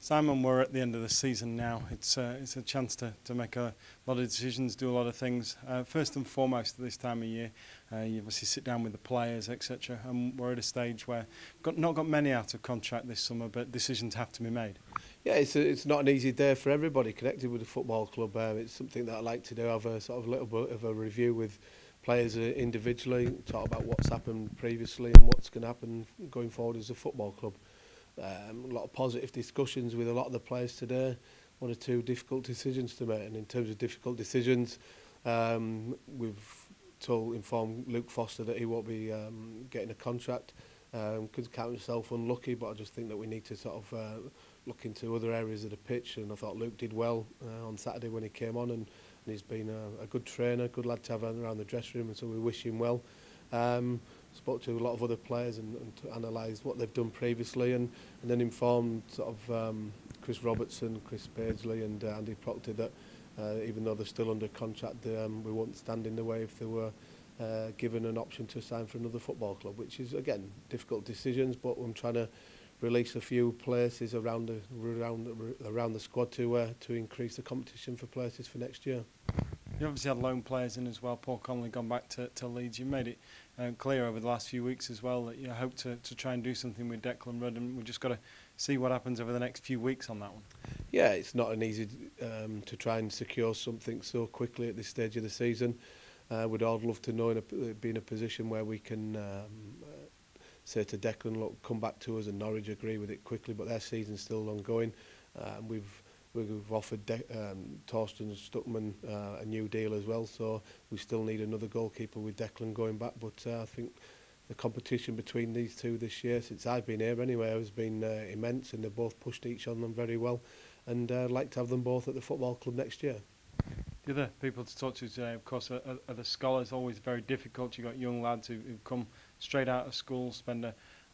Simon, we're at the end of the season now. It's a chance to make a lot of decisions, do a lot of things. First and foremost, at this time of year, you obviously sit down with the players, etc. And we're at a stage where we've not got many out of contract this summer, but decisions have to be made. Yeah, it's not an easy day for everybody connected with the football club. It's something that I like to do, have a sort of little bit of a review with players individually, talk about what's happened previously and what's going to happen going forward as a football club. A lot of positive discussions with a lot of the players today. One or two difficult decisions to make, and in terms of difficult decisions, we've informed Luke Foster that he won't be getting a contract. Could count himself unlucky, but I just think that we need to sort of look into other areas of the pitch, and I thought Luke did well on Saturday when he came on, and he's been a good trainer, good lad to have around the dressing room, and so we wish him well. Spoke to a lot of other players and to analyse what they've done previously, and then informed sort of Chris Robertson, Chris Paisley and Andy Proctor that even though they're still under contract, we won't stand in the way if they were given an option to sign for another football club, which is, again, difficult decisions, but I'm trying to release a few places around the squad to increase the competition for places for next year. You obviously had loan players in as well. Paul Connolly gone back to Leeds. You made it clear over the last few weeks as well that you hope to try and do something with Declan Rudd, and we've just got to see what happens over the next few weeks on that one. Yeah, it's not an easy to try and secure something so quickly at this stage of the season. We'd all love to know be in a position where we can say to Declan, look, come back to us, and Norwich agree with it quickly, but their season's still ongoing. We've offered Torsten Stuckman a new deal as well, so we still need another goalkeeper with Declan going back. But I think the competition between these two this year, since I've been here anyway, has been immense, and they've both pushed each on them very well. And I'd like to have them both at the football club next year. The other people to talk to today, of course, are the scholars. Always very difficult. You've got young lads who come straight out of school, spend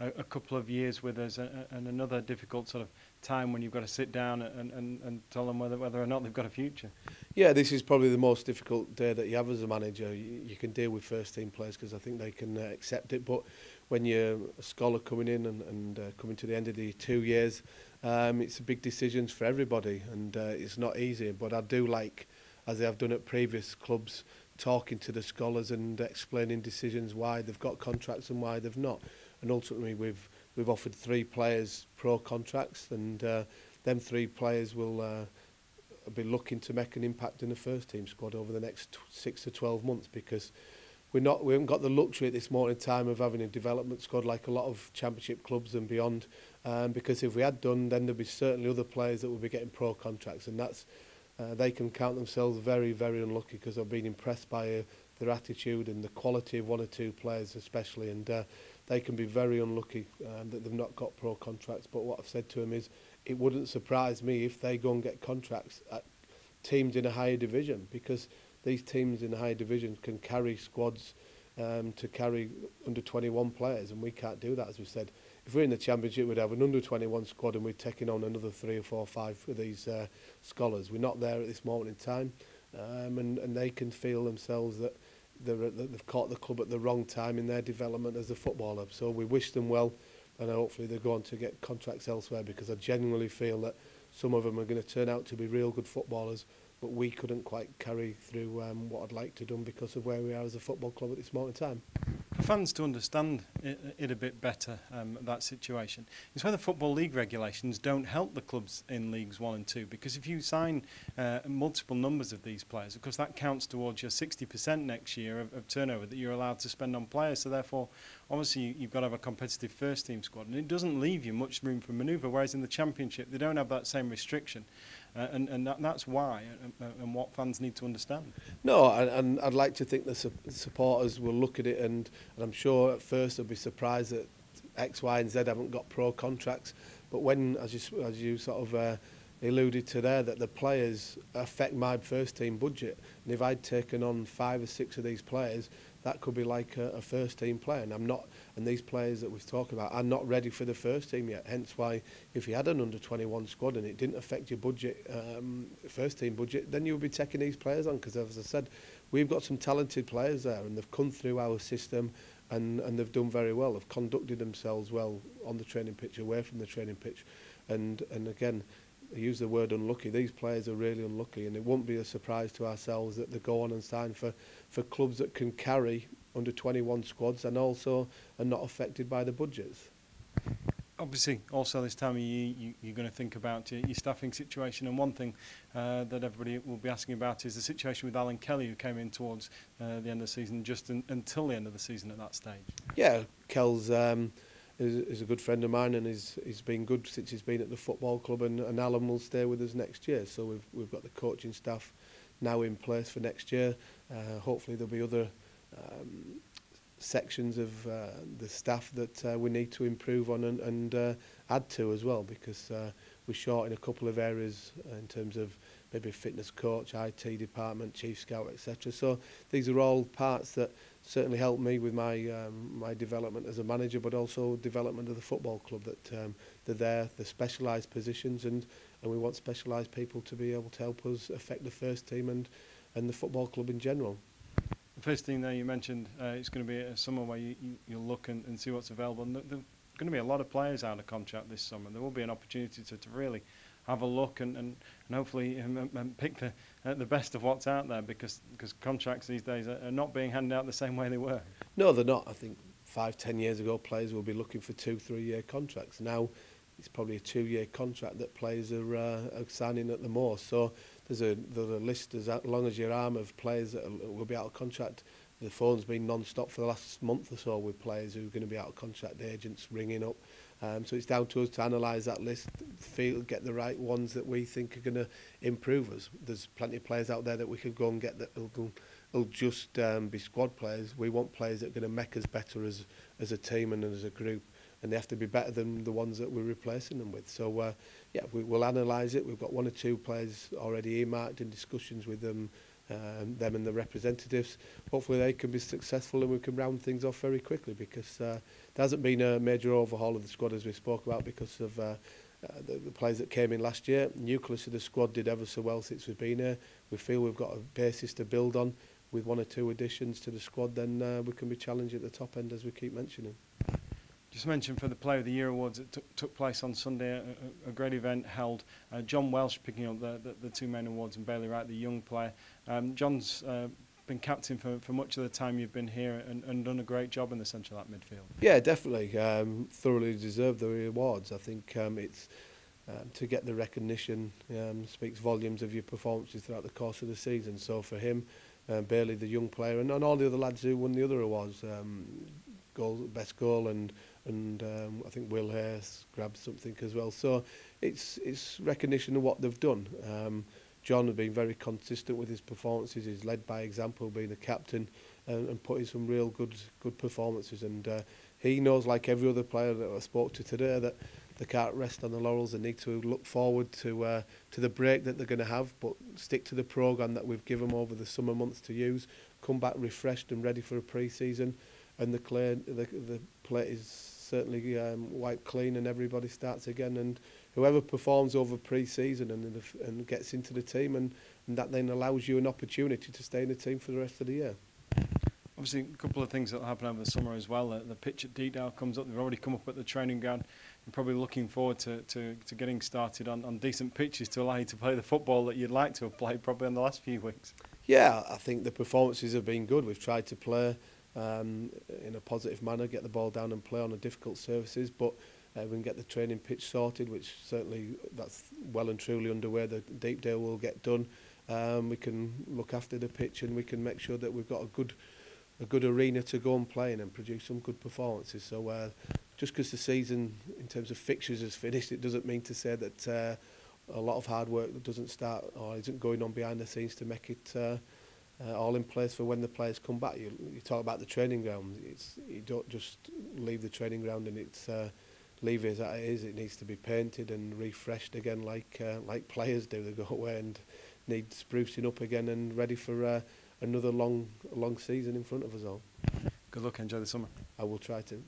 a couple of years with us, and another difficult sort of time when you've got to sit down and tell them whether or not they've got a future. Yeah, this is probably the most difficult day that you have as a manager. You can deal with first team players because I think they can accept it, but when you're a scholar coming in and coming to the end of the 2 years, it's a big decisions for everybody, and it's not easy. But I do like, as they have done at previous clubs, talking to the scholars and explaining decisions, why they've got contracts and why they've not. And ultimately, we've offered 3 players pro contracts, and them 3 players will be looking to make an impact in the first team squad over the next 6 to 12 months, because we haven't got the luxury at this moment in time of having a development squad like a lot of championship clubs and beyond. Because if we had done, then there'd be certainly other players that would be getting pro contracts, and that's they can count themselves very, very unlucky, because I've been impressed by their attitude and the quality of 1 or 2 players especially, and they can be very unlucky that they've not got pro contracts. But what I've said to them is, it wouldn't surprise me if they go and get contracts at teams in a higher division, because these teams in the higher division can carry squads to carry under 21 players, and we can't do that. As we said, if we're in the championship, we'd have an under 21 squad, and we're taking on another 3 or 4 or 5 of these scholars. We're not there at this moment in time, and they can feel themselves that they've caught the club at the wrong time in their development as a footballer. So we wish them well, and hopefully they go on to get contracts elsewhere, because I genuinely feel that some of them are going to turn out to be real good footballers, but we couldn't quite carry through what I'd like to do because of where we are as a football club at this moment in time. For fans to understand it a bit better, that situation, it's where the Football League regulations don't help the clubs in Leagues 1 and 2, because if you sign multiple numbers of these players, of course that counts towards your 60% next year of turnover that you're allowed to spend on players. So therefore, obviously, you've got to have a competitive first team squad, and it doesn't leave you much room for manoeuvre, whereas in the Championship they don't have that same restriction. And that's why, and what fans need to understand. No, and I'd like to think the supporters will look at it, and I'm sure at first they'll be surprised that X, Y and Z haven't got pro contracts. But when, as you sort of alluded to there, that the players affect my first team budget, and if I'd taken on 5 or 6 of these players, that could be like a first team player, and I'm not. And these players that we've talked about are not ready for the first team yet. Hence why, if you had an under 21 squad and it didn't affect your budget, first team budget, then you would be taking these players on, because as I said, we've got some talented players there, and they've come through our system, and they've done very well. They've conducted themselves well on the training pitch, away from the training pitch, and again, use the word unlucky. These players are really unlucky, and it won't be a surprise to ourselves that they go on and sign for clubs that can carry under 21 squads and also are not affected by the budgets. Obviously, also this time of year, you're going to think about your staffing situation, and one thing that everybody will be asking about is the situation with Alan Kelly, who came in towards the end of the season, just until the end of the season at that stage. Yeah, Kel's is a good friend of mine, and he's been good since he's been at the football club, and Alan will stay with us next year. So we've got the coaching staff now in place for next year. Hopefully there'll be other sections of the staff that we need to improve on and add to as well, because we're short in a couple of areas in terms of maybe fitness coach, IT department, chief scout, etc. So these are all parts that certainly help me with my my development as a manager, but also development of the football club. That they're specialised positions, and we want specialised people to be able to help us affect the first team and the football club in general. The first thing there you mentioned, it's going to be a summer where you'll look and see what's available. And there are going to be a lot of players out of contract this summer. There will be an opportunity to really have a look and hopefully pick the best of what's out there, because contracts these days are not being handed out the same way they were. No, they're not. I think 5-10 years ago players will be looking for 2-3 year contracts. Now it's probably a 2-year contract that players are signing at the most. So there's a list as long as your arm of players that will be out of contract. The phone's been non-stop for the last month or so with players who are going to be out of contract, agents ringing up. So it's down to us to analyse that list, get the right ones that we think are going to improve us. There's plenty of players out there that we could go and get that will just be squad players. We want players that are going to make us better as a team and as a group, and they have to be better than the ones that we're replacing them with. So yeah, we'll analyse it. We've got 1 or 2 players already earmarked in discussions with them and the representatives. Hopefully they can be successful and we can round things off very quickly, because there hasn't been a major overhaul of the squad as we spoke about because of the players that came in last year. Nucleus of the squad did ever so well since we've been here. We feel we've got a basis to build on. With 1 or 2 additions to the squad, then we can be challenged at the top end, as we keep mentioning. Just mentioned for the Player of the Year awards that took place on Sunday, a great event held. John Welsh picking up the 2 main awards, and Bailey Wright, the young player. John's been captain for much of the time you've been here and done a great job in the centre of that midfield. Yeah, definitely. Thoroughly deserved the awards. I think it's to get the recognition speaks volumes of your performances throughout the course of the season. So for him, Bailey, the young player, and all the other lads who won the other awards, best goal, and I think Will Hayes grabbed something as well. So it's recognition of what they've done. John has been very consistent with his performances. He's led by example, being the captain, and putting some real good performances. And he knows, like every other player that I spoke to today, that they can't rest on the laurels. They need to look forward to the break that they're going to have, but stick to the programme that we've given them over the summer months to use. Come back refreshed and ready for a pre-season, and the plate is certainly wiped clean, and everybody starts again. And whoever performs over pre-season and gets into the team, and that then allows you an opportunity to stay in the team for the rest of the year. Obviously, a couple of things that will happen over the summer as well. The pitch at Deepdale comes up. They've already come up at the training ground. You're probably looking forward to getting started on decent pitches to allow you to play the football that you'd like to have played probably in the last few weeks. Yeah, I think the performances have been good. We've tried to play in a positive manner, get the ball down and play on the difficult surfaces, but we can get the training pitch sorted, which certainly that's well and truly underway. The Deepdale will get done. We can look after the pitch, and we can make sure that we've got a good arena to go and play in and produce some good performances. So just because the season in terms of fixtures is finished, it doesn't mean to say that a lot of hard work that doesn't start or isn't going on behind the scenes to make it all in place for when the players come back. You talk about the training ground. You don't just leave the training ground and it's leave it as it is. It needs to be painted and refreshed again, like players do. They go away and need sprucing up again and ready for another long season in front of us all. Good luck. Enjoy the summer. I will try to.